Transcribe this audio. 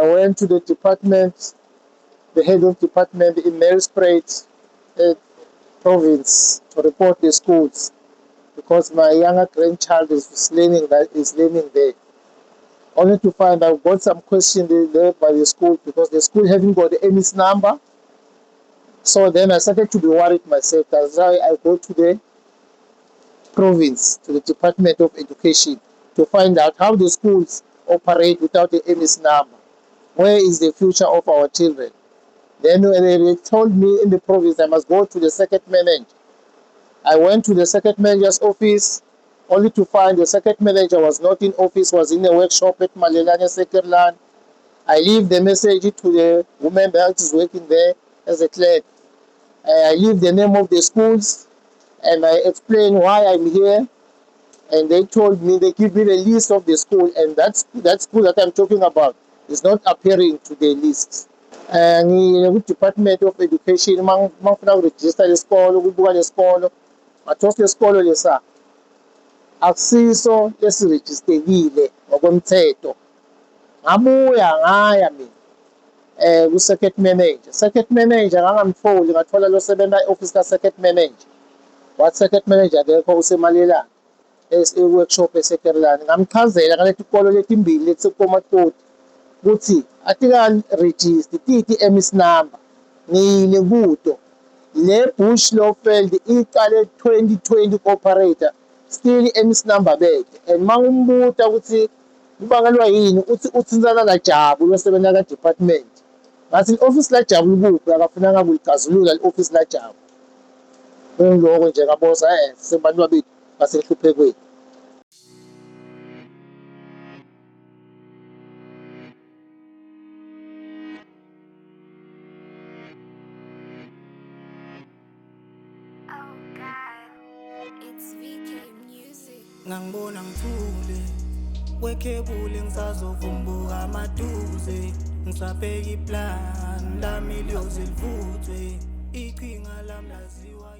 went to the department, the head of department in Nelspruit province to report the schools because my younger grandchild is learning there. Only to find I've got some questions there by the school because the school haven't got the EMIS number. So then I started to be worried myself. That's why I go to the province, to the Department of Education, to find out how the schools operate without the EMIS number. Where is the future of our children? Then they told me in the province I must go to the circuit manager. I went to the circuit manager's office only to find the circuit manager was not in office, was in a workshop at Malelane Sekerland. I leave the message to the woman that is working there as a clerk. I leave the name of the schools and I explain why I'm here. And they told me, they give me the list of the school, and that school that I'm talking about is not appearing to the list. And Department of Education, mangifuna uregister lesikolo, ukubuka lesikolo, ngathola lesikolo lesa akusiso esiregistekile ngokomthetho. Ngabuya ngaya mina ku-circuit manager. Circuit manager ngangamtholi, ngathola lo sebenza e-office ka-circuit manager. Wathi circuit manager akekho usemalelane e-workshop esekerlane. Ngamchazela ngaleti kolo letimbili letisekomatoti ukuthi atika-register titi EMIS number ngiyile kuto. Le Bush Lowveld iqale 2020 operator still EMIS number beke. And mangumbuta ukuthi kubangelwa yini uthi uthinzana kaJabu losebenza ka-department. Ngathi i-office laJabu likuphi, akafunanga kuligazulula i-office laJabu. Kungiloko nje ngaboza sembantwa bethu basehluphekweni. Ngangibona ngithule wekhebule ngisazovumbuka amaduze ngisabheka iplan lami liyoze livuthwe iqhinga lami laziwa